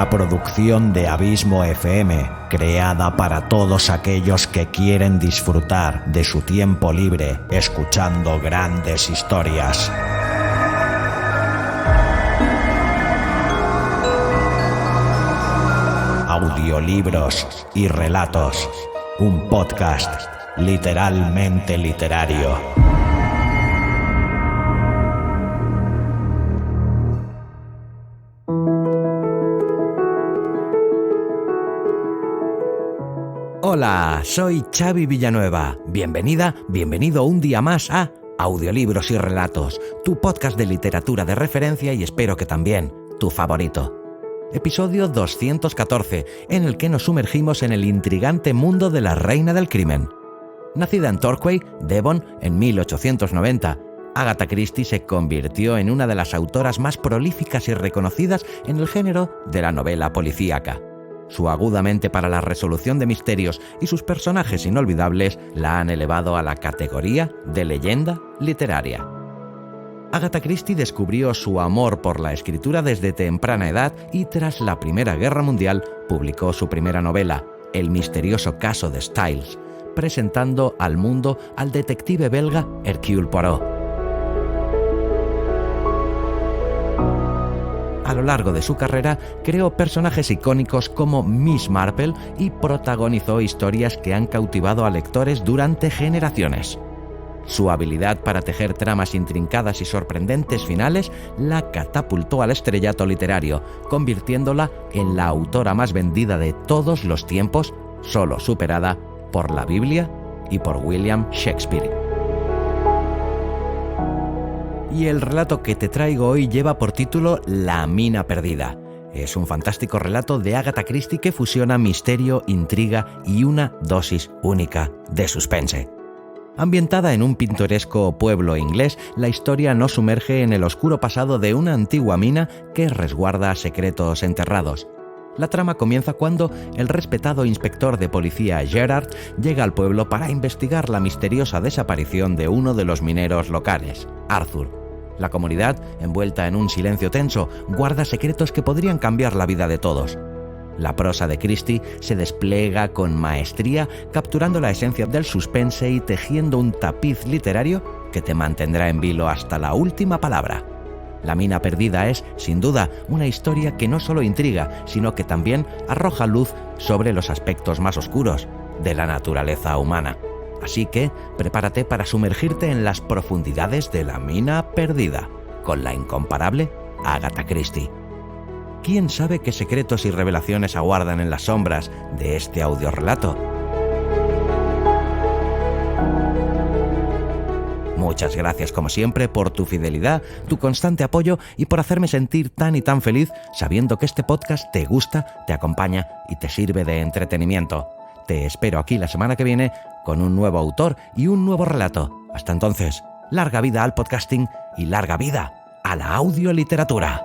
una producción de Abismo FM, creada para todos aquellos que quieren disfrutar de su tiempo libre escuchando grandes historias. Audiolibros y relatos, un podcast literalmente literario. Hola, soy Xavi Villanueva. Bienvenido un día más a Audiolibros y Relatos, tu podcast de literatura de referencia y espero que también tu favorito. Episodio 214, en el que nos sumergimos en el intrigante mundo de la reina del crimen. Nacida en Torquay, Devon, en 1890, Agatha Christie se convirtió en una de las autoras más prolíficas y reconocidas en el género de la novela policíaca. Su aguda mente para la resolución de misterios y sus personajes inolvidables la han elevado a la categoría de leyenda literaria. Agatha Christie descubrió su amor por la escritura desde temprana edad y tras la Primera Guerra Mundial publicó su primera novela, El misterioso caso de Styles, presentando al mundo al detective belga Hercule Poirot. A lo largo de su carrera, creó personajes icónicos como Miss Marple y protagonizó historias que han cautivado a lectores durante generaciones. Su habilidad para tejer tramas intrincadas y sorprendentes finales la catapultó al estrellato literario, convirtiéndola en la autora más vendida de todos los tiempos, solo superada por la Biblia y por William Shakespeare. Y el relato que te traigo hoy lleva por título La mina perdida. Es un fantástico relato de Agatha Christie que fusiona misterio, intriga y una dosis única de suspense. Ambientada en un pintoresco pueblo inglés, la historia nos sumerge en el oscuro pasado de una antigua mina que resguarda secretos enterrados. La trama comienza cuando el respetado inspector de policía Gerard llega al pueblo para investigar la misteriosa desaparición de uno de los mineros locales, Arthur. La comunidad, envuelta en un silencio tenso, guarda secretos que podrían cambiar la vida de todos. La prosa de Christie se despliega con maestría, capturando la esencia del suspense y tejiendo un tapiz literario que te mantendrá en vilo hasta la última palabra. La mina perdida es, sin duda, una historia que no solo intriga, sino que también arroja luz sobre los aspectos más oscuros de la naturaleza humana. Así que prepárate para sumergirte en las profundidades de la mina perdida, con la incomparable Agatha Christie. ¿Quién sabe qué secretos y revelaciones aguardan en las sombras de este audiorelato? Muchas gracias como siempre por tu fidelidad, tu constante apoyo y por hacerme sentir tan y tan feliz sabiendo que este podcast te gusta, te acompaña y te sirve de entretenimiento. Te espero aquí la semana que viene con un nuevo autor y un nuevo relato. Hasta entonces, larga vida al podcasting y larga vida a la audioliteratura.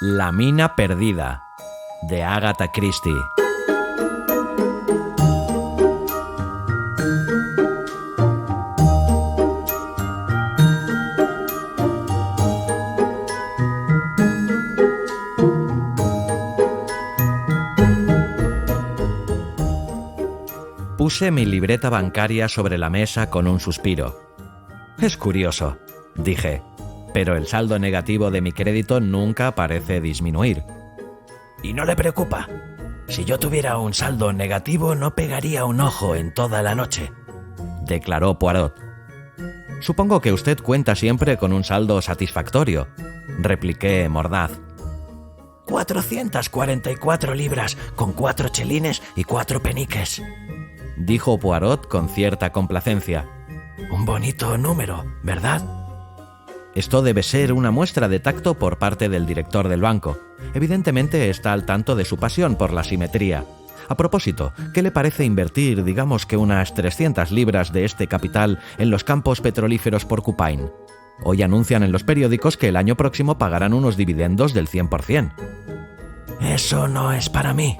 La mina perdida, de Agatha Christie. Puse mi libreta bancaria sobre la mesa con un suspiro. Es curioso, dije, pero el saldo negativo de mi crédito nunca parece disminuir. ¿Y no le preocupa? Si yo tuviera un saldo negativo no pegaría un ojo en toda la noche, declaró Poirot. Supongo que usted cuenta siempre con un saldo satisfactorio, repliqué mordaz. 444 libras con 4 chelines y 4 peniques, dijo Poirot con cierta complacencia. Un bonito número, ¿verdad? Esto debe ser una muestra de tacto por parte del director del banco. Evidentemente está al tanto de su pasión por la simetría. A propósito, ¿qué le parece invertir, digamos que unas 300 libras de este capital en los campos petrolíferos Porcupine? Hoy anuncian en los periódicos que el año próximo pagarán unos dividendos del 100%. Eso no es para mí,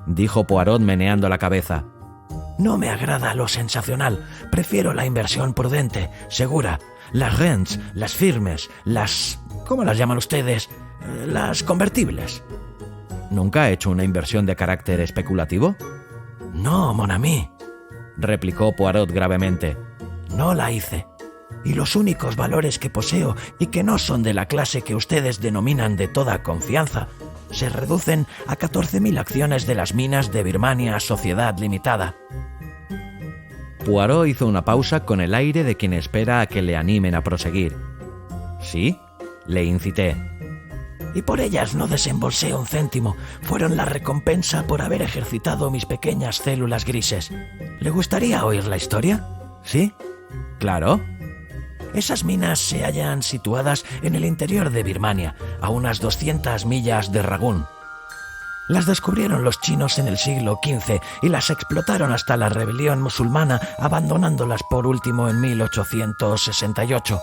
dijo Poirot meneando la cabeza. No me agrada lo sensacional. Prefiero la inversión prudente, segura. Las rents, las firmes, las... ¿cómo las llaman ustedes? Las convertibles. ¿Nunca ha hecho una inversión de carácter especulativo? No, mon ami, replicó Poirot gravemente. No la hice. Y los únicos valores que poseo y que no son de la clase que ustedes denominan de toda confianza se reducen a 14.000 acciones de las minas de Birmania Sociedad Limitada. Poirot hizo una pausa con el aire de quien espera a que le animen a proseguir. ¿Sí? Le incité. Y por ellas no desembolsé un céntimo. Fueron la recompensa por haber ejercitado mis pequeñas células grises. ¿Le gustaría oír la historia? ¿Sí? Claro. Esas minas se hallan situadas en el interior de Birmania, a unas 200 millas de Rangún. Las descubrieron los chinos en el siglo XV y las explotaron hasta la rebelión musulmana, abandonándolas por último en 1868.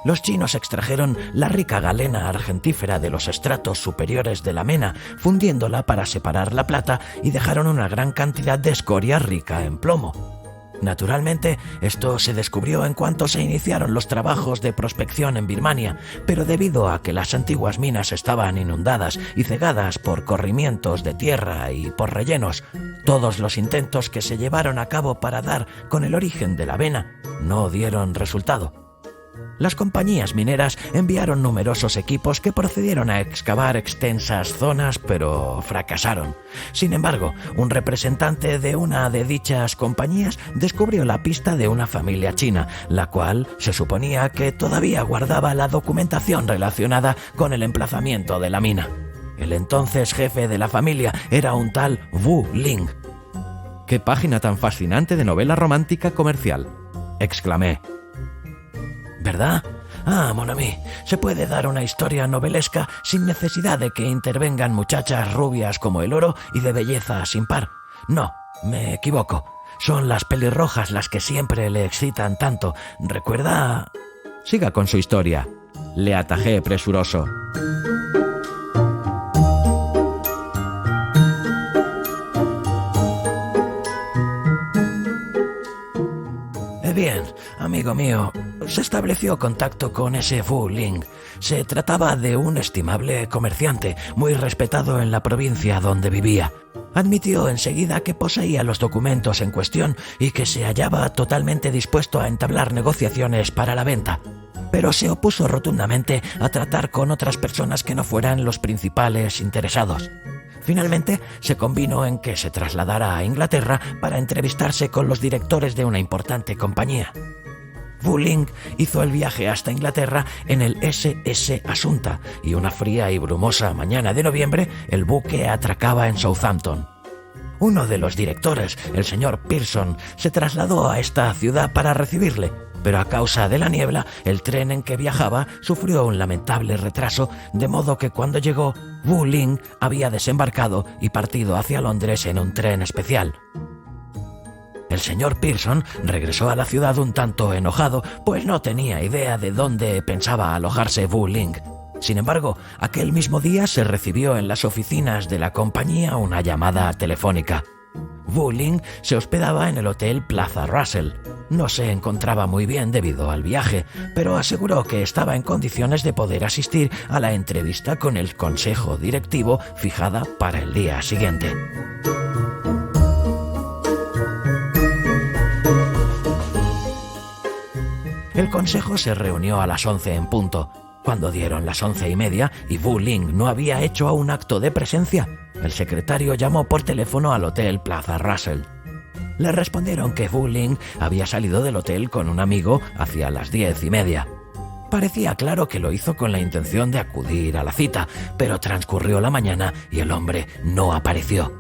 Los chinos extrajeron la rica galena argentífera de los estratos superiores de la mena, fundiéndola para separar la plata y dejaron una gran cantidad de escoria rica en plomo. Naturalmente, esto se descubrió en cuanto se iniciaron los trabajos de prospección en Birmania, pero debido a que las antiguas minas estaban inundadas y cegadas por corrimientos de tierra y por rellenos, todos los intentos que se llevaron a cabo para dar con el origen de la vena no dieron resultado. Las compañías mineras enviaron numerosos equipos que procedieron a excavar extensas zonas, pero fracasaron. Sin embargo, un representante de una de dichas compañías descubrió la pista de una familia china, la cual se suponía que todavía guardaba la documentación relacionada con el emplazamiento de la mina. El entonces jefe de la familia era un tal Wu Ling. ¡Qué página tan fascinante de novela romántica comercial!, exclamé. ¿Verdad? Ah, mon ami, se puede dar una historia novelesca sin necesidad de que intervengan muchachas rubias como el oro y de belleza sin par. No, me equivoco. Son las pelirrojas las que siempre le excitan tanto. ¿Recuerda? Siga con su historia, le atajé presuroso. Bien, amigo mío, se estableció contacto con ese Wu Ling. Se trataba de un estimable comerciante, muy respetado en la provincia donde vivía. Admitió enseguida que poseía los documentos en cuestión y que se hallaba totalmente dispuesto a entablar negociaciones para la venta. Pero se opuso rotundamente a tratar con otras personas que no fueran los principales interesados. Finalmente, se convino en que se trasladara a Inglaterra para entrevistarse con los directores de una importante compañía. Wu Ling hizo el viaje hasta Inglaterra en el SS Asunta y una fría y brumosa mañana de noviembre el buque atracaba en Southampton. Uno de los directores, el señor Pearson, se trasladó a esta ciudad para recibirle, pero a causa de la niebla, el tren en que viajaba sufrió un lamentable retraso, de modo que cuando llegó, Wu Ling había desembarcado y partido hacia Londres en un tren especial. El señor Pearson regresó a la ciudad un tanto enojado, pues no tenía idea de dónde pensaba alojarse Wu Ling. Sin embargo, aquel mismo día se recibió en las oficinas de la compañía una llamada telefónica. Wu Ling se hospedaba en el Hotel Plaza Russell. No se encontraba muy bien debido al viaje, pero aseguró que estaba en condiciones de poder asistir a la entrevista con el consejo directivo fijada para el día siguiente. El consejo se reunió a las 11 en punto. Cuando dieron las 11:30 y Wu Ling no había hecho aún acto de presencia, el secretario llamó por teléfono al Hotel Plaza Russell. Le respondieron que Wu Ling había salido del hotel con un amigo hacia las 10:30. Parecía claro que lo hizo con la intención de acudir a la cita, pero transcurrió la mañana y el hombre no apareció.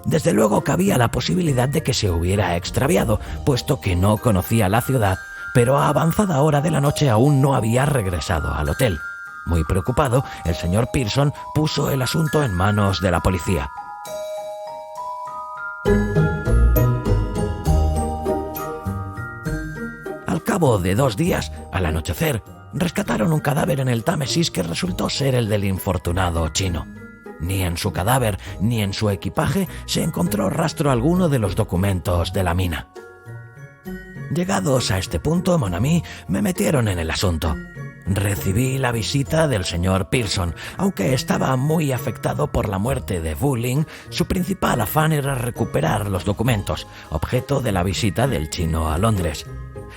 Desde luego cabía la posibilidad de que se hubiera extraviado, puesto que no conocía la ciudad, pero a avanzada hora de la noche aún no había regresado al hotel. Muy preocupado, el señor Pearson puso el asunto en manos de la policía. Al cabo de 2 días, al anochecer, rescataron un cadáver en el Támesis que resultó ser el del infortunado chino. Ni en su cadáver ni en su equipaje se encontró rastro alguno de los documentos de la mina. Llegados a este punto, mon ami, me metieron en el asunto. Recibí la visita del señor Pearson. Aunque estaba muy afectado por la muerte de Wu Ling, su principal afán era recuperar los documentos, objeto de la visita del chino a Londres.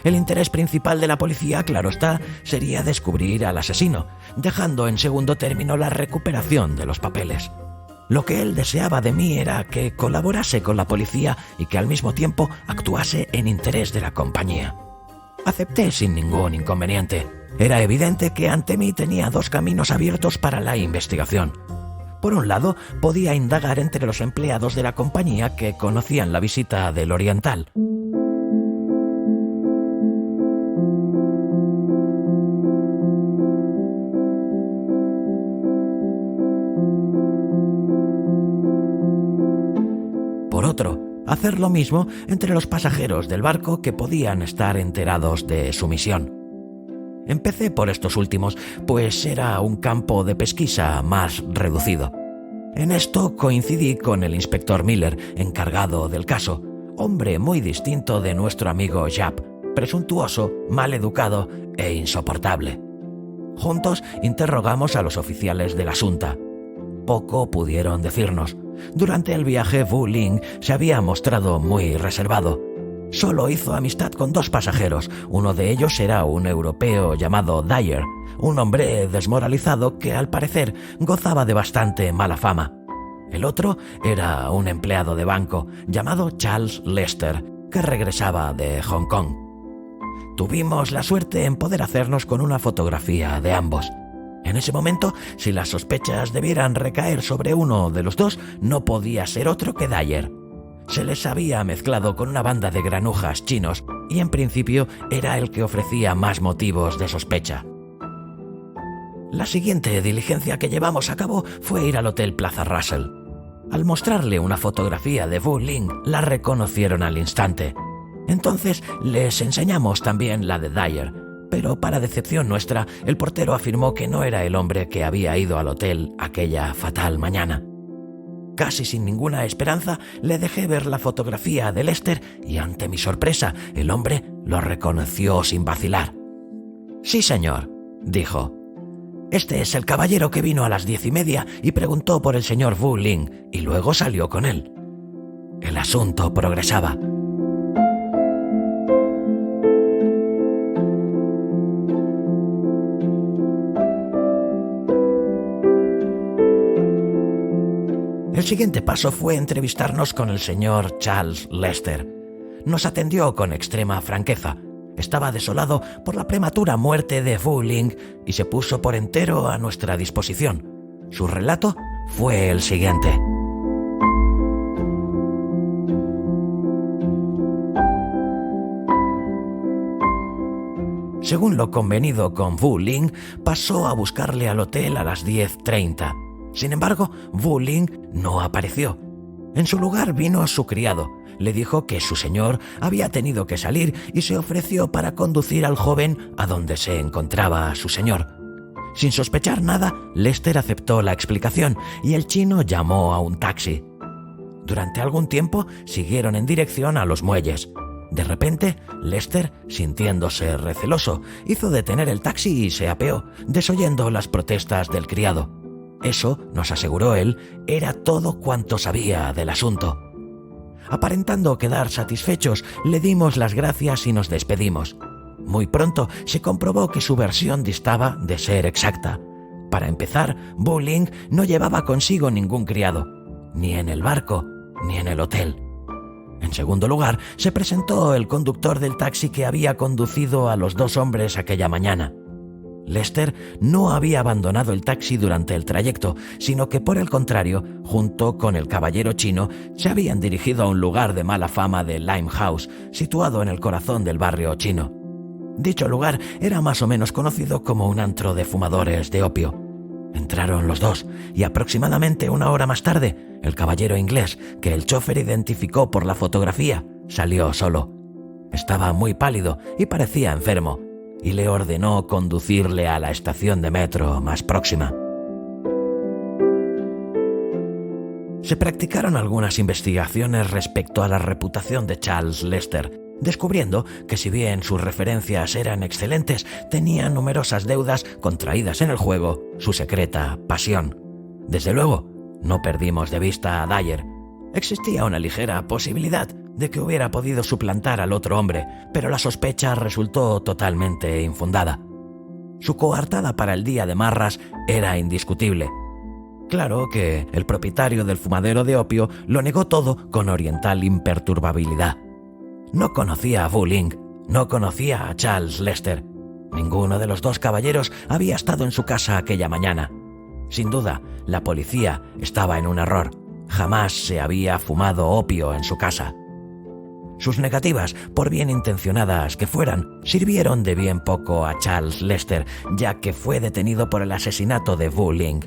El interés principal de la policía, claro está, sería descubrir al asesino, dejando en segundo término la recuperación de los papeles. Lo que él deseaba de mí era que colaborase con la policía y que al mismo tiempo actuase en interés de la compañía. Acepté sin ningún inconveniente. Era evidente que ante mí tenía dos caminos abiertos para la investigación. Por un lado, podía indagar entre los empleados de la compañía que conocían la visita del Oriental. Por otro, hacer lo mismo entre los pasajeros del barco que podían estar enterados de su misión. Empecé por estos últimos, pues era un campo de pesquisa más reducido. En esto coincidí con el inspector Miller, encargado del caso, hombre muy distinto de nuestro amigo Japp, presuntuoso, mal educado e insoportable. Juntos interrogamos a los oficiales de la Junta. Poco pudieron decirnos. Durante el viaje, Wu Ling se había mostrado muy reservado. Solo hizo amistad con dos pasajeros. Uno de ellos era un europeo llamado Dyer, un hombre desmoralizado que al parecer gozaba de bastante mala fama. El otro era un empleado de banco llamado Charles Lester, que regresaba de Hong Kong. Tuvimos la suerte en poder hacernos con una fotografía de ambos. En ese momento, si las sospechas debieran recaer sobre uno de los dos, no podía ser otro que Dyer. Se les había mezclado con una banda de granujas chinos y en principio era el que ofrecía más motivos de sospecha. La siguiente diligencia que llevamos a cabo fue ir al Hotel Plaza Russell. Al mostrarle una fotografía de Wu Ling, la reconocieron al instante. Entonces les enseñamos también la de Dyer, pero para decepción nuestra, el portero afirmó que no era el hombre que había ido al hotel aquella fatal mañana. Casi sin ninguna esperanza, le dejé ver la fotografía de Lester y ante mi sorpresa, el hombre lo reconoció sin vacilar. «Sí, señor», dijo. «Este es el caballero que vino a las 10:30 y preguntó por el señor Wu Ling y luego salió con él». El asunto progresaba. El siguiente paso fue entrevistarnos con el señor Charles Lester. Nos atendió con extrema franqueza. Estaba desolado por la prematura muerte de Wu Ling y se puso por entero a nuestra disposición. Su relato fue el siguiente. Según lo convenido con Wu Ling, pasó a buscarle al hotel a las 10:30. Sin embargo, Wu Ling no apareció. En su lugar vino su criado. Le dijo que su señor había tenido que salir y se ofreció para conducir al joven a donde se encontraba su señor. Sin sospechar nada, Lester aceptó la explicación y el chino llamó a un taxi. Durante algún tiempo siguieron en dirección a los muelles. De repente, Lester, sintiéndose receloso, hizo detener el taxi y se apeó, desoyendo las protestas del criado. Eso, nos aseguró él, era todo cuanto sabía del asunto. Aparentando quedar satisfechos, le dimos las gracias y nos despedimos. Muy pronto se comprobó que su versión distaba de ser exacta. Para empezar, Wu Ling no llevaba consigo ningún criado, ni en el barco, ni en el hotel. En segundo lugar, se presentó el conductor del taxi que había conducido a los dos hombres aquella mañana. Lester no había abandonado el taxi durante el trayecto, sino que por el contrario, junto con el caballero chino, se habían dirigido a un lugar de mala fama de Limehouse, situado en el corazón del barrio chino. Dicho lugar era más o menos conocido como un antro de fumadores de opio. Entraron los dos y aproximadamente una hora más tarde, el caballero inglés, que el chofer identificó por la fotografía, salió solo. Estaba muy pálido y parecía enfermo, y le ordenó conducirle a la estación de metro más próxima. Se practicaron algunas investigaciones respecto a la reputación de Charles Lester, descubriendo que si bien sus referencias eran excelentes, tenía numerosas deudas contraídas en el juego, su secreta pasión. Desde luego, no perdimos de vista a Dyer. Existía una ligera posibilidad de que hubiera podido suplantar al otro hombre, pero la sospecha resultó totalmente infundada. Su coartada para el día de marras era indiscutible. Claro que el propietario del fumadero de opio lo negó todo con oriental imperturbabilidad. No conocía a Wu Ling, no conocía a Charles Lester. Ninguno de los dos caballeros había estado en su casa aquella mañana. Sin duda, la policía estaba en un error. Jamás se había fumado opio en su casa. Sus negativas, por bien intencionadas que fueran, sirvieron de bien poco a Charles Lester, ya que fue detenido por el asesinato de Wu Ling.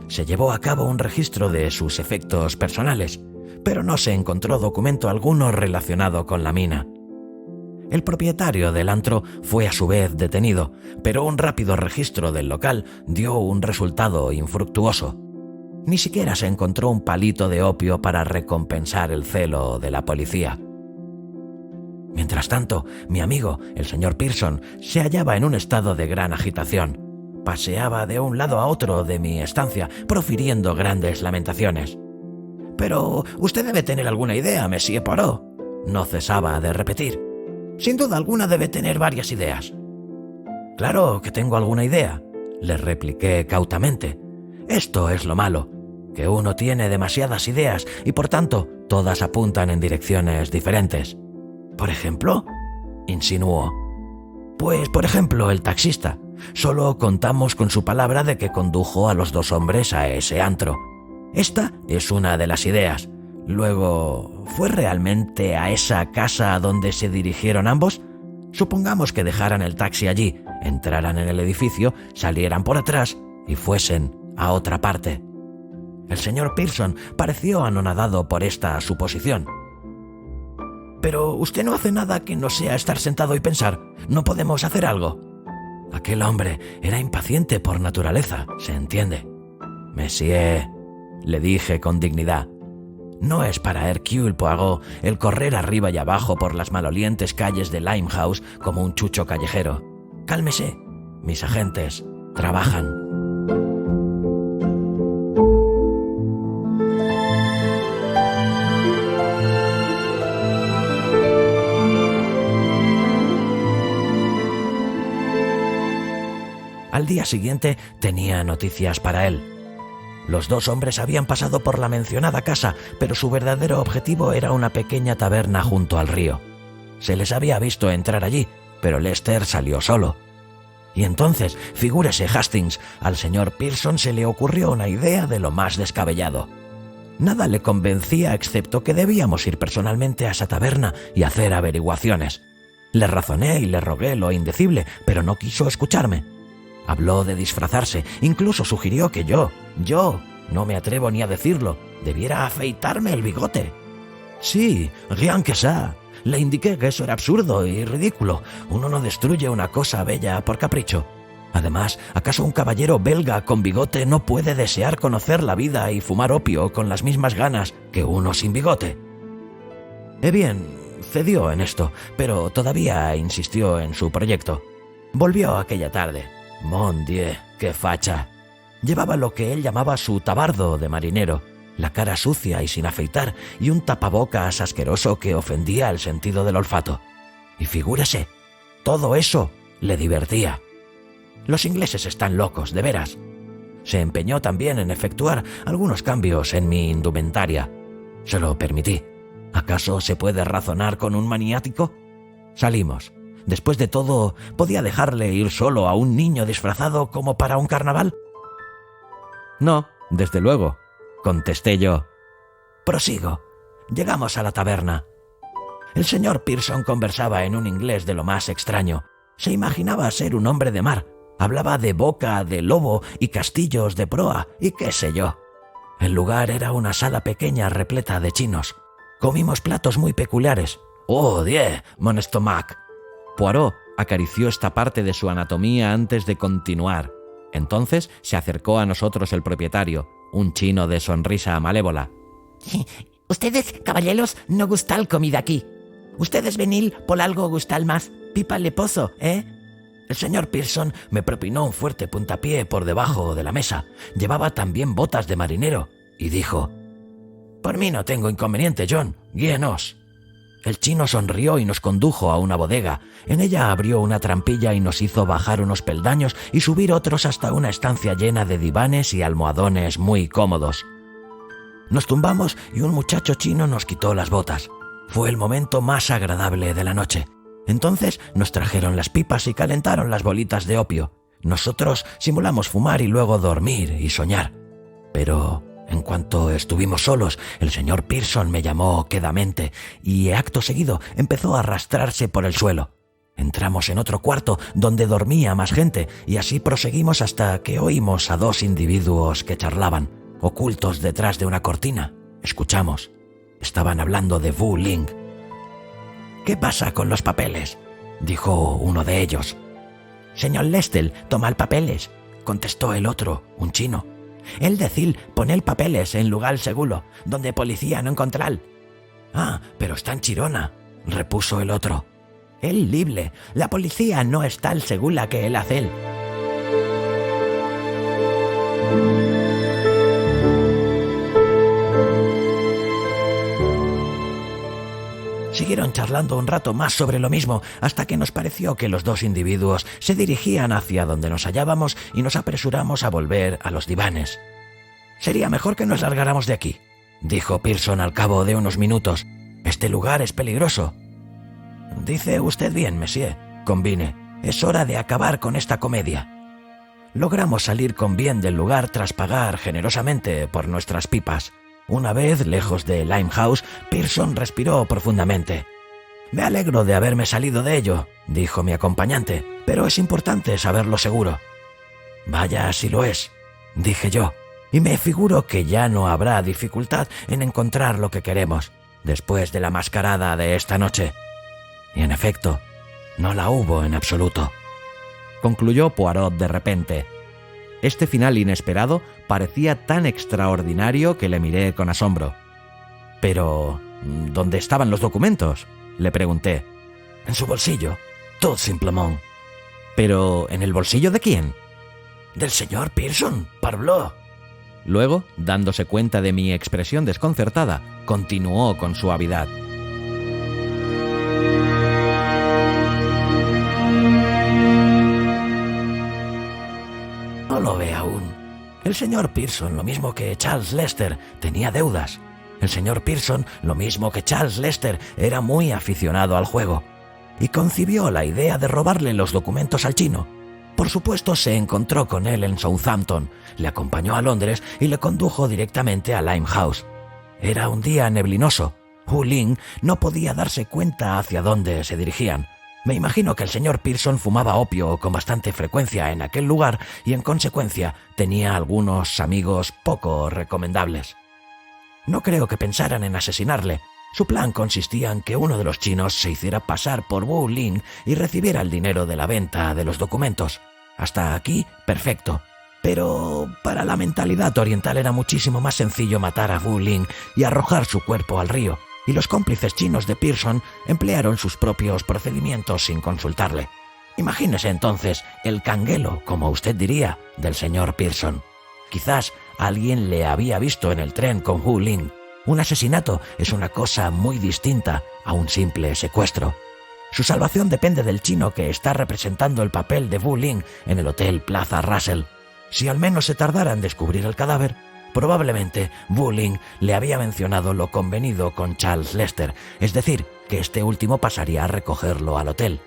Se llevó a cabo un registro de sus efectos personales, pero no se encontró documento alguno relacionado con la mina. El propietario del antro fue a su vez detenido, pero un rápido registro del local dio un resultado infructuoso. Ni siquiera se encontró un palito de opio para recompensar el celo de la policía. Mientras tanto, mi amigo, el señor Pearson, se hallaba en un estado de gran agitación. Paseaba de un lado a otro de mi estancia, profiriendo grandes lamentaciones. «Pero usted debe tener alguna idea, Monsieur Poirot», no cesaba de repetir. «Sin duda alguna debe tener varias ideas». «Claro que tengo alguna idea», le repliqué cautamente. «Esto es lo malo, que uno tiene demasiadas ideas y por tanto todas apuntan en direcciones diferentes». «¿Por ejemplo?», insinuó. «Pues, por ejemplo, el taxista. Solo contamos con su palabra de que condujo a los dos hombres a ese antro. Esta es una de las ideas. Luego, ¿fue realmente a esa casa a donde se dirigieron ambos? Supongamos que dejaran el taxi allí, entraran en el edificio, salieran por atrás y fuesen a otra parte». El señor Pearson pareció anonadado por esta suposición. «Pero usted no hace nada que no sea estar sentado y pensar. ¿No podemos hacer algo?» Aquel hombre era impaciente por naturaleza, se entiende. «Monsieur», le dije con dignidad, «no es para Hercule Poirot el correr arriba y abajo por las malolientes calles de Limehouse como un chucho callejero. Cálmese, mis agentes trabajan». Al día siguiente tenía noticias para él. Los dos hombres habían pasado por la mencionada casa, pero su verdadero objetivo era una pequeña taberna junto al río. Se les había visto entrar allí, pero Lester salió solo. Y entonces, figúrese Hastings, al señor Pearson se le ocurrió una idea de lo más descabellado. Nada le convencía excepto que debíamos ir personalmente a esa taberna y hacer averiguaciones. Le razoné y le rogué lo indecible, pero no quiso escucharme. Habló de disfrazarse, incluso sugirió que yo, no me atrevo ni a decirlo, debiera afeitarme el bigote. Sí, rien que ça. Le indiqué que eso era absurdo y ridículo. Uno no destruye una cosa bella por capricho. Además, ¿acaso un caballero belga con bigote no puede desear conocer la vida y fumar opio con las mismas ganas que uno sin bigote? Bien, cedió en esto, pero todavía insistió en su proyecto. Volvió aquella tarde. Mon Dieu, qué facha. Llevaba lo que él llamaba su tabardo de marinero, la cara sucia y sin afeitar y un tapabocas asqueroso que ofendía el sentido del olfato. Y figúrese, todo eso le divertía. Los ingleses están locos, de veras. Se empeñó también en efectuar algunos cambios en mi indumentaria. Se lo permití. ¿Acaso se puede razonar con un maniático? Salimos. Después de todo, ¿podía dejarle ir solo a un niño disfrazado como para un carnaval? No, desde luego, contesté yo. Prosigo. Llegamos a la taberna. El señor Pearson conversaba en un inglés de lo más extraño. Se imaginaba ser un hombre de mar. Hablaba de boca de lobo y castillos de proa y qué sé yo. El lugar era una sala pequeña repleta de chinos. Comimos platos muy peculiares. ¡Oh, Dieu, mon estomac! Poirot acarició esta parte de su anatomía antes de continuar. Entonces se acercó a nosotros el propietario, un chino de sonrisa malévola. Ustedes, caballeros, no gustal comida aquí. Ustedes venil por algo gustal más. Pipa le pozo, ¿eh? El señor Pearson me propinó un fuerte puntapié por debajo de la mesa. Llevaba también botas de marinero y dijo: «Por mí no tengo inconveniente, John. Guíenos». El chino sonrió y nos condujo a una bodega. En ella abrió una trampilla y nos hizo bajar unos peldaños y subir otros hasta una estancia llena de divanes y almohadones muy cómodos. Nos tumbamos y un muchacho chino nos quitó las botas. Fue el momento más agradable de la noche. Entonces nos trajeron las pipas y calentaron las bolitas de opio. Nosotros simulamos fumar y luego dormir y soñar. Pero en cuanto estuvimos solos, el señor Pearson me llamó quedamente y acto seguido empezó a arrastrarse por el suelo. Entramos en otro cuarto donde dormía más gente y así proseguimos hasta que oímos a dos individuos que charlaban, ocultos detrás de una cortina. Escuchamos. Estaban hablando de Wu Ling. «¿Qué pasa con los papeles?», dijo uno de ellos. «Señor Lester, toma el papeles», contestó el otro, un chino. «El decil pone el papeles en lugar seguro, donde policía no encontral». «Ah, pero está en Chirona», repuso el otro. «El libre, la policía no está al segura que él hace». Siguieron charlando un rato más sobre lo mismo hasta que nos pareció que los dos individuos se dirigían hacia donde nos hallábamos y nos apresuramos a volver a los divanes. «Sería mejor que nos largáramos de aquí», dijo Pearson al cabo de unos minutos. «Este lugar es peligroso». «Dice usted bien, monsieur», convine. «Es hora de acabar con esta comedia». Logramos salir con bien del lugar tras pagar generosamente por nuestras pipas. Una vez lejos de Limehouse, Pearson respiró profundamente. «Me alegro de haberme salido de ello», dijo mi acompañante, «pero es importante saberlo seguro». «Vaya si lo es», dije yo, «y me figuro que ya no habrá dificultad en encontrar lo que queremos después de la mascarada de esta noche». Y en efecto, no la hubo en absoluto. Concluyó Poirot de repente. Este final inesperado parecía tan extraordinario que le miré con asombro. «Pero, ¿dónde estaban los documentos?», le pregunté. «En su bolsillo, tout simplement». «¿Pero en el bolsillo de quién?». «Del señor Pearson, parbleu». Luego, dándose cuenta de mi expresión desconcertada, continuó con suavidad. «No lo ve aún. El señor Pearson, lo mismo que Charles Lester, tenía deudas. El señor Pearson, lo mismo que Charles Lester, era muy aficionado al juego y concibió la idea de robarle los documentos al chino. Por supuesto, se encontró con él en Southampton, le acompañó a Londres y le condujo directamente a Limehouse. Era un día neblinoso. Wu Ling no podía darse cuenta hacia dónde se dirigían. Me imagino que el señor Pearson fumaba opio con bastante frecuencia en aquel lugar y en consecuencia tenía algunos amigos poco recomendables. No creo que pensaran en asesinarle. Su plan consistía en que uno de los chinos se hiciera pasar por Wu Ling y recibiera el dinero de la venta de los documentos. Hasta aquí, perfecto. Pero para la mentalidad oriental era muchísimo más sencillo matar a Wu Ling y arrojar su cuerpo al río, y los cómplices chinos de Pearson emplearon sus propios procedimientos sin consultarle. Imagínese entonces el canguelo, como usted diría, del señor Pearson. Quizás alguien le había visto en el tren con Wu Ling. Un asesinato es una cosa muy distinta a un simple secuestro. Su salvación depende del chino que está representando el papel de Wu Ling en el Hotel Plaza Russell. Si al menos se tardara en descubrir el cadáver, probablemente Wu Ling le había mencionado lo convenido con Charles Lester, es decir, que este último pasaría a recogerlo al hotel.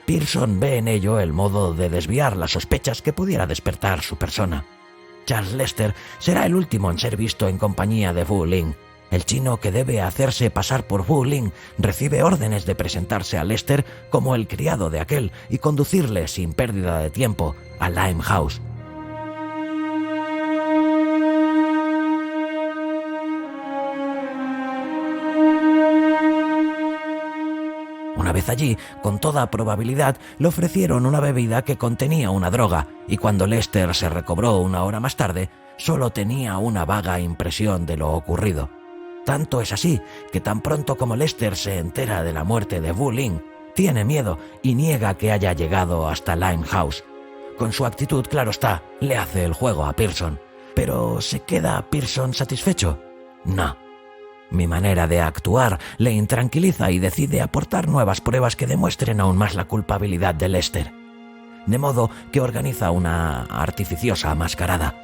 Pearson ve en ello el modo de desviar las sospechas que pudiera despertar su persona. Charles Lester será el último en ser visto en compañía de Wu Ling. El chino que debe hacerse pasar por Wu Ling recibe órdenes de presentarse a Lester como el criado de aquel y conducirle sin pérdida de tiempo a Limehouse. Una vez allí, con toda probabilidad, le ofrecieron una bebida que contenía una droga, y cuando Lester se recobró una hora más tarde, solo tenía una vaga impresión de lo ocurrido. Tanto es así que tan pronto como Lester se entera de la muerte de Wu Ling, tiene miedo y niega que haya llegado hasta Limehouse. Con su actitud, claro está, le hace el juego a Pearson. ¿Pero se queda Pearson satisfecho? No. Mi manera de actuar le intranquiliza y decide aportar nuevas pruebas que demuestren aún más la culpabilidad de Lester. De modo que organiza una artificiosa mascarada.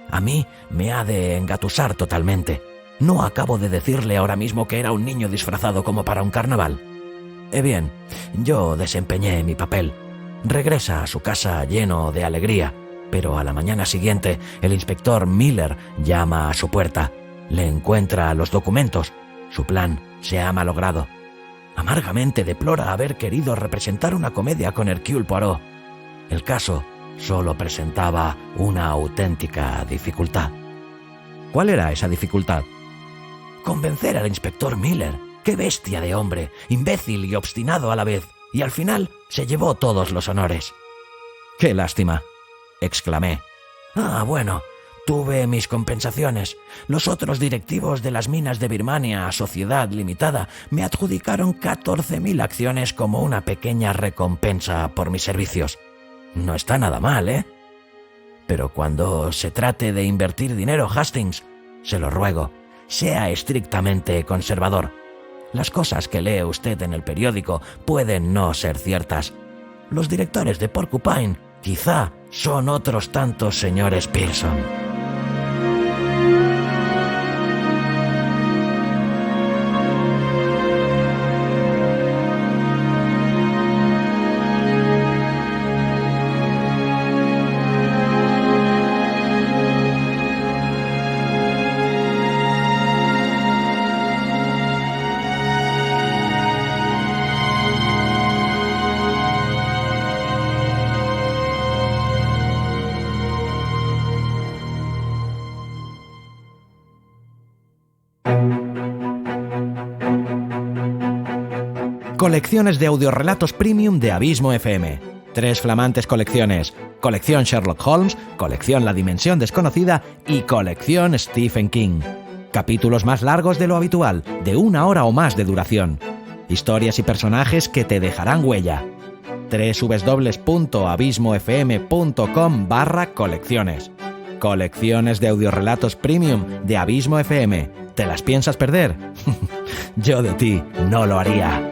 A mí me ha de engatusar totalmente. No acabo de decirle ahora mismo que era un niño disfrazado como para un carnaval. Bien, yo desempeñé mi papel. Regresa a su casa lleno de alegría, pero a la mañana siguiente el inspector Miller llama a su puerta. Le encuentra los documentos. Su plan se ha malogrado. Amargamente deplora haber querido representar una comedia con Hercule Poirot. El caso solo presentaba una auténtica dificultad. ¿Cuál era esa dificultad? Convencer al inspector Miller. ¡Qué bestia de hombre! Imbécil y obstinado a la vez. Y al final se llevó todos los honores. ¡Qué lástima!, exclamé. Bueno, tuve mis compensaciones. Los otros directivos de las minas de Birmania, Sociedad Limitada, me adjudicaron 14.000 acciones como una pequeña recompensa por mis servicios. No está nada mal, ¿eh? Pero cuando se trate de invertir dinero, Hastings, se lo ruego, sea estrictamente conservador. Las cosas que lee usted en el periódico pueden no ser ciertas. Los directores de Porcupine quizá son otros tantos señores Pearson. Colecciones de audiorelatos premium de Abismo FM. 3 flamantes colecciones. Colección Sherlock Holmes, colección La Dimensión Desconocida y colección Stephen King. Capítulos más largos de lo habitual, de 1 hora o más de duración. Historias y personajes que te dejarán huella. www.abismofm.com/colecciones. Colecciones de audiorelatos premium de Abismo FM. ¿Te las piensas perder? Yo de ti no lo haría.